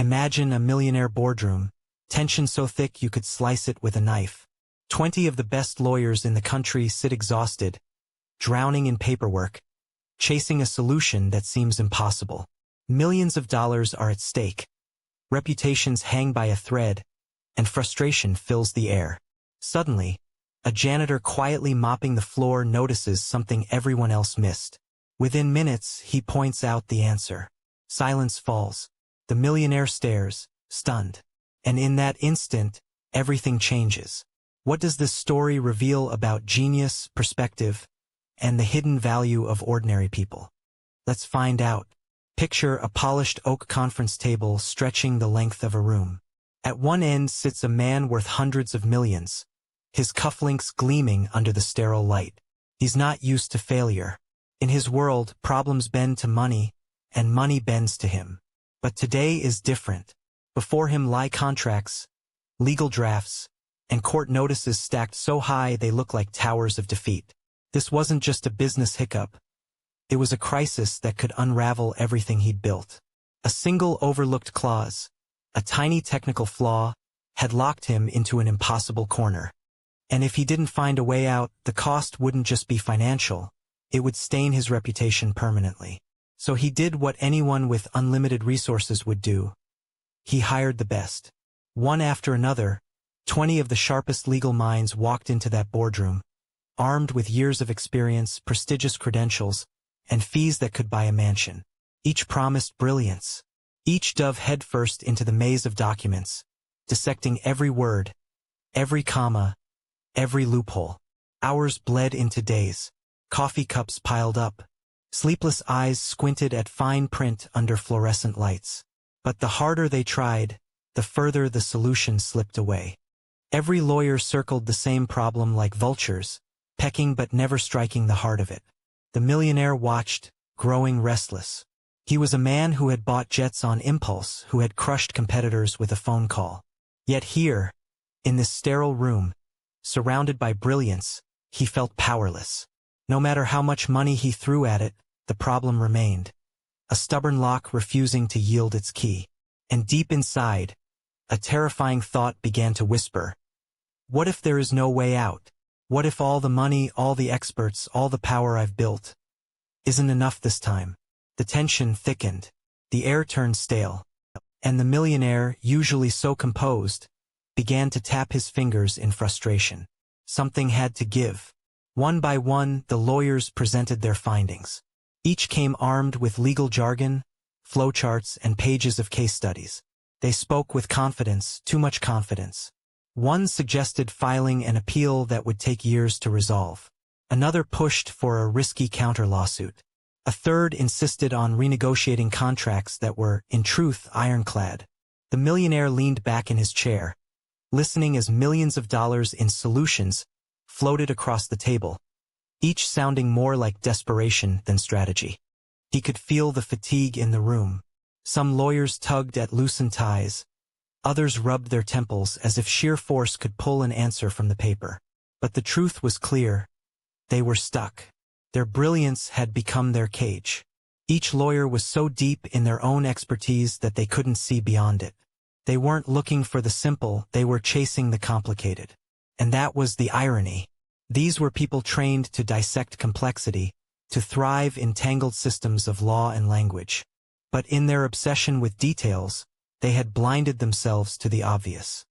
Imagine a millionaire boardroom, tension so thick you could slice it with a knife. 20 of the best lawyers in the country sit exhausted, drowning in paperwork, chasing a solution that seems impossible. Millions of dollars are at stake. Reputations hang by a thread, and frustration fills the air. Suddenly, a janitor quietly mopping the floor notices something everyone else missed. Within minutes, he points out the answer. Silence falls. The millionaire stares, stunned. And in that instant, everything changes. What does this story reveal about genius, perspective, and the hidden value of ordinary people? Let's find out. Picture a polished oak conference table stretching the length of a room. At one end sits a man worth hundreds of millions, his cufflinks gleaming under the sterile light. He's not used to failure. In his world, problems bend to money, and money bends to him. But today is different. Before him lie contracts, legal drafts, and court notices stacked so high they look like towers of defeat. This wasn't just a business hiccup. It was a crisis that could unravel everything he'd built. A single overlooked clause, a tiny technical flaw, had locked him into an impossible corner. And if he didn't find a way out, the cost wouldn't just be financial. It would stain his reputation permanently. So he did what anyone with unlimited resources would do. He hired the best. One after another, 20 of the sharpest legal minds walked into that boardroom, armed with years of experience, prestigious credentials, and fees that could buy a mansion. Each promised brilliance. Each dove headfirst into the maze of documents, dissecting every word, every comma, every loophole. Hours bled into days. Coffee cups piled up. Sleepless eyes squinted at fine print under fluorescent lights. But the harder they tried, the further the solution slipped away. Every lawyer circled the same problem like vultures, pecking but never striking the heart of it. The millionaire watched, growing restless. He was a man who had bought jets on impulse, who had crushed competitors with a phone call. Yet here, in this sterile room, surrounded by brilliance, he felt powerless. No matter how much money he threw at it, the problem remained. A stubborn lock refusing to yield its key. And deep inside, a terrifying thought began to whisper. What if there is no way out? What if all the money, all the experts, all the power I've built isn't enough this time? The tension thickened. The air turned stale. And the millionaire, usually so composed, began to tap his fingers in frustration. Something had to give. One by one, the lawyers presented their findings. Each came armed with legal jargon, flowcharts, and pages of case studies. They spoke with confidence, too much confidence. One suggested filing an appeal that would take years to resolve. Another pushed for a risky counter-lawsuit. A third insisted on renegotiating contracts that were, in truth, ironclad. The millionaire leaned back in his chair, listening as millions of dollars in solutions floated across the table, each sounding more like desperation than strategy. He could feel the fatigue in the room. Some lawyers tugged at loosened ties. Others rubbed their temples as if sheer force could pull an answer from the paper. But the truth was clear. They were stuck. Their brilliance had become their cage. Each lawyer was so deep in their own expertise that they couldn't see beyond it. They weren't looking for the simple, they were chasing the complicated. And that was the irony. These were people trained to dissect complexity, to thrive in tangled systems of law and language. But in their obsession with details, they had blinded themselves to the obvious.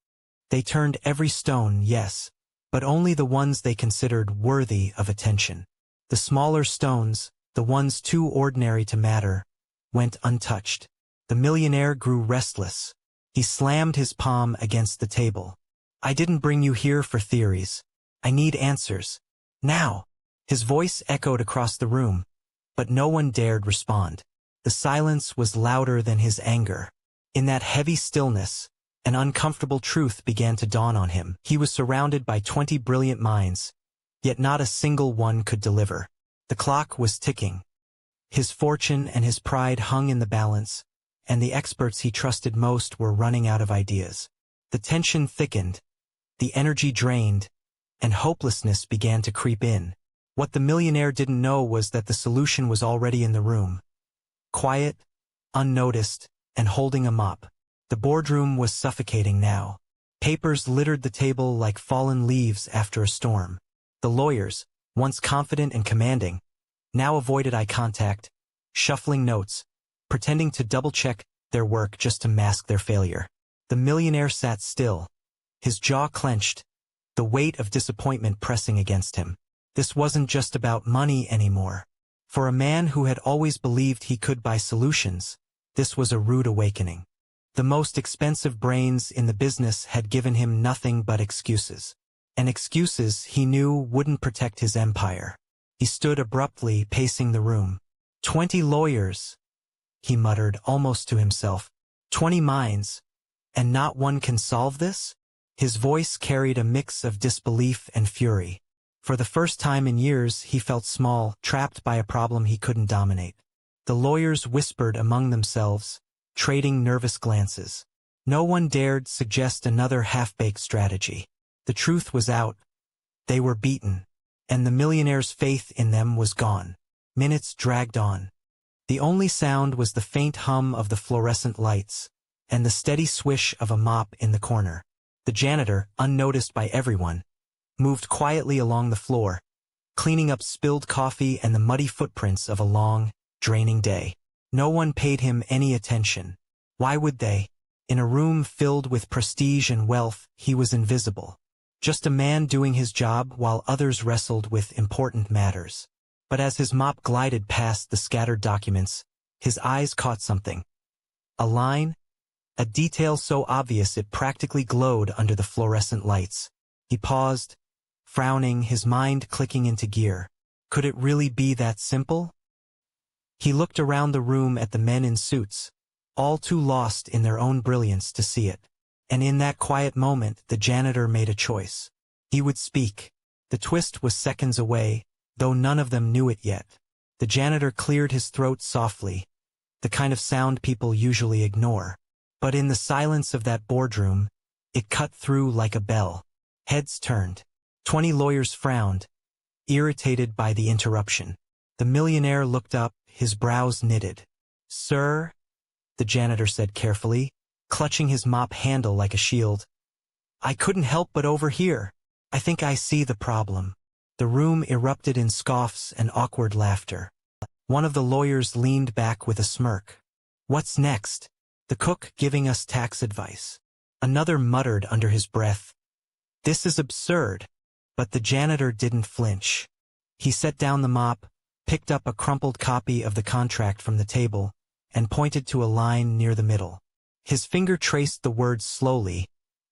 They turned every stone, yes, but only the ones they considered worthy of attention. The smaller stones, the ones too ordinary to matter, went untouched. The millionaire grew restless. He slammed his palm against the table. I didn't bring you here for theories. I need answers. Now. His voice echoed across the room, but no one dared respond. The silence was louder than his anger. In that heavy stillness, an uncomfortable truth began to dawn on him. He was surrounded by 20 brilliant minds, yet not a single one could deliver. The clock was ticking. His fortune and his pride hung in the balance, and the experts he trusted most were running out of ideas. The tension thickened, the energy drained, and hopelessness began to creep in. What the millionaire didn't know was that the solution was already in the room. Quiet, unnoticed, and holding a mop. The boardroom was suffocating now. Papers littered the table like fallen leaves after a storm. The lawyers, once confident and commanding, now avoided eye contact, shuffling notes, pretending to double-check their work just to mask their failure. The millionaire sat still, his jaw clenched, the weight of disappointment pressing against him. This wasn't just about money anymore. For a man who had always believed he could buy solutions, this was a rude awakening. The most expensive brains in the business had given him nothing but excuses. And excuses he knew wouldn't protect his empire. He stood abruptly, pacing the room. 20 lawyers, he muttered almost to himself. 20 minds, and not one can solve this? His voice carried a mix of disbelief and fury. For the first time in years he felt small, trapped by a problem he couldn't dominate. The lawyers whispered among themselves, trading nervous glances. No one dared suggest another half-baked strategy. The truth was out. They were beaten. And the millionaire's faith in them was gone. Minutes dragged on. The only sound was the faint hum of the fluorescent lights, and the steady swish of a mop in the corner. The janitor, unnoticed by everyone, moved quietly along the floor, cleaning up spilled coffee and the muddy footprints of a long, draining day. No one paid him any attention. Why would they? In a room filled with prestige and wealth, he was invisible. Just a man doing his job while others wrestled with important matters. But as his mop glided past the scattered documents, his eyes caught something. A line? A detail so obvious it practically glowed under the fluorescent lights. He paused, frowning, his mind clicking into gear. Could it really be that simple? He looked around the room at the men in suits, all too lost in their own brilliance to see it. And in that quiet moment, the janitor made a choice. He would speak. The twist was seconds away, though none of them knew it yet. The janitor cleared his throat softly, the kind of sound people usually ignore. But in the silence of that boardroom, it cut through like a bell. Heads turned. 20 lawyers frowned, irritated by the interruption. The millionaire looked up, his brows knitted. "Sir," the janitor said carefully, clutching his mop handle like a shield. "I couldn't help but overhear. I think I see the problem." The room erupted in scoffs and awkward laughter. One of the lawyers leaned back with a smirk. "What's next? The cook giving us tax advice." Another muttered under his breath, "This is absurd." But the janitor didn't flinch. He set down the mop, picked up a crumpled copy of the contract from the table, and pointed to a line near the middle. His finger traced the words slowly,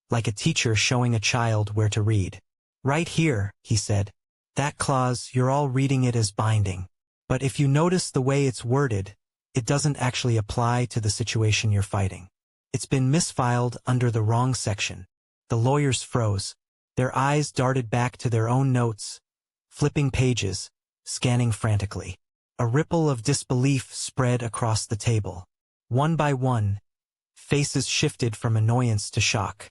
like a teacher showing a child where to read. "Right here," he said. "That clause, you're all reading it as binding. But if you notice the way it's worded, it doesn't actually apply to the situation you're fighting. It's been misfiled under the wrong section." The lawyers froze. Their eyes darted back to their own notes, flipping pages, scanning frantically. A ripple of disbelief spread across the table. One by one, faces shifted from annoyance to shock.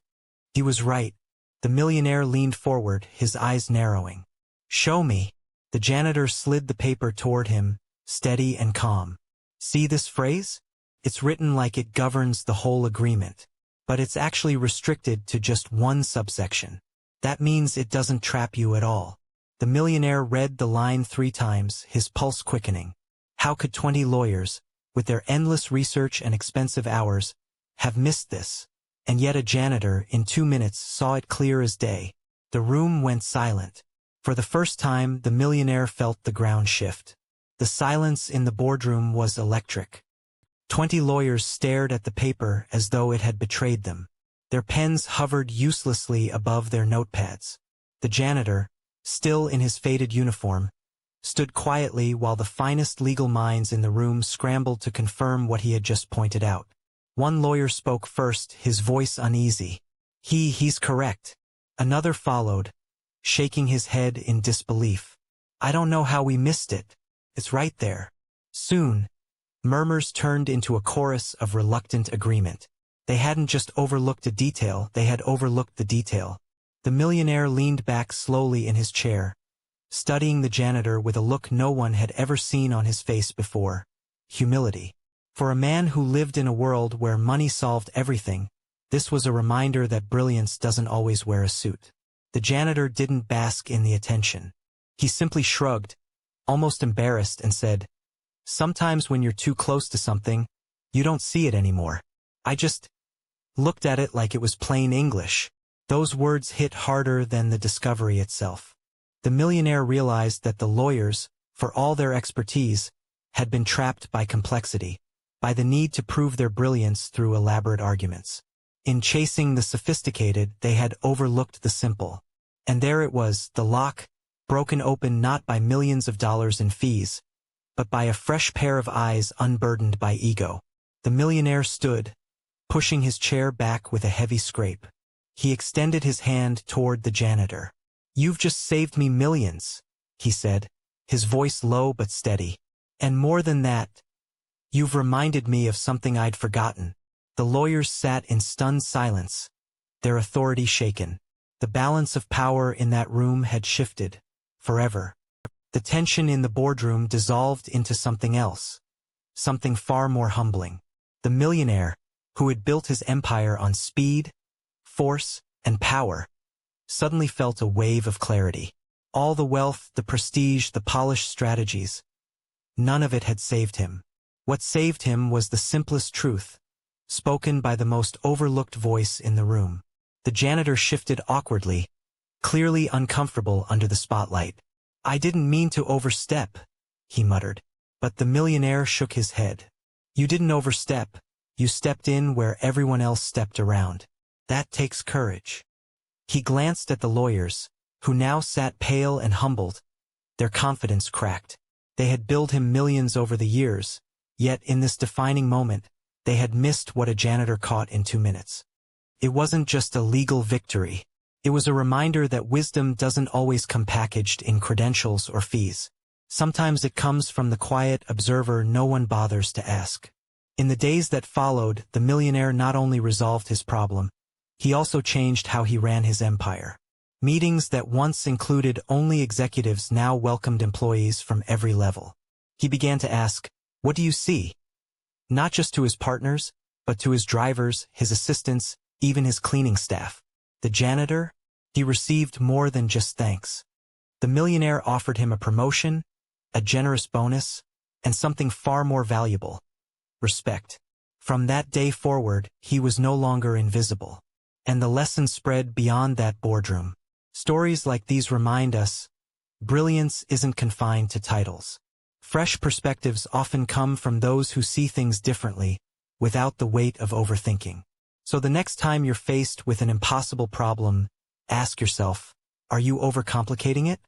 He was right. The millionaire leaned forward, his eyes narrowing. "Show me." The janitor slid the paper toward him, steady and calm. "See this phrase? It's written like it governs the whole agreement. But it's actually restricted to just one subsection. That means it doesn't trap you at all." The millionaire read the line 3 times, his pulse quickening. How could 20 lawyers, with their endless research and expensive hours, have missed this? And yet a janitor, in 2 minutes, saw it clear as day. The room went silent. For the first time, the millionaire felt the ground shift. The silence in the boardroom was electric. 20 lawyers stared at the paper as though it had betrayed them. Their pens hovered uselessly above their notepads. The janitor, still in his faded uniform, stood quietly while the finest legal minds in the room scrambled to confirm what he had just pointed out. One lawyer spoke first, his voice uneasy. He's correct." Another followed, shaking his head in disbelief. "I don't know how we missed it. It's right there." Soon, murmurs turned into a chorus of reluctant agreement. They hadn't just overlooked a detail, they had overlooked the detail. The millionaire leaned back slowly in his chair, studying the janitor with a look no one had ever seen on his face before. Humility. For a man who lived in a world where money solved everything, this was a reminder that brilliance doesn't always wear a suit. The janitor didn't bask in the attention. He simply shrugged, almost embarrassed, and said, "Sometimes when you're too close to something, you don't see it anymore. I just looked at it like it was plain English." Those words hit harder than the discovery itself. The millionaire realized that the lawyers, for all their expertise, had been trapped by complexity, by the need to prove their brilliance through elaborate arguments. In chasing the sophisticated, they had overlooked the simple. And there it was, the lock, broken open not by millions of dollars in fees, but by a fresh pair of eyes unburdened by ego. The millionaire stood, pushing his chair back with a heavy scrape. He extended his hand toward the janitor. "You've just saved me millions," he said, his voice low but steady. "And more than that, you've reminded me of something I'd forgotten." The lawyers sat in stunned silence, their authority shaken. The balance of power in that room had shifted, forever. The tension in the boardroom dissolved into something else, something far more humbling. The millionaire, who had built his empire on speed, force, and power, suddenly felt a wave of clarity. All the wealth, the prestige, the polished strategies, none of it had saved him. What saved him was the simplest truth, spoken by the most overlooked voice in the room. The janitor shifted awkwardly, clearly uncomfortable under the spotlight. "I didn't mean to overstep," he muttered. But the millionaire shook his head. "You didn't overstep. You stepped in where everyone else stepped around. That takes courage." He glanced at the lawyers, who now sat pale and humbled, their confidence cracked. They had billed him millions over the years, yet in this defining moment, they had missed what a janitor caught in 2 minutes. It wasn't just a legal victory. It was a reminder that wisdom doesn't always come packaged in credentials or fees. Sometimes it comes from the quiet observer no one bothers to ask. In the days that followed, the millionaire not only resolved his problem, he also changed how he ran his empire. Meetings that once included only executives now welcomed employees from every level. He began to ask, "What do you see?" Not just to his partners, but to his drivers, his assistants, even his cleaning staff. The janitor? He received more than just thanks. The millionaire offered him a promotion, a generous bonus, and something far more valuable: respect. From that day forward, he was no longer invisible. And the lesson spread beyond that boardroom. Stories like these remind us, brilliance isn't confined to titles. Fresh perspectives often come from those who see things differently, without the weight of overthinking. So the next time you're faced with an impossible problem, ask yourself, are you overcomplicating it?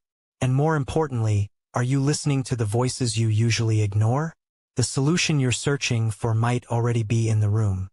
And more importantly, are you listening to the voices you usually ignore? The solution you're searching for might already be in the room.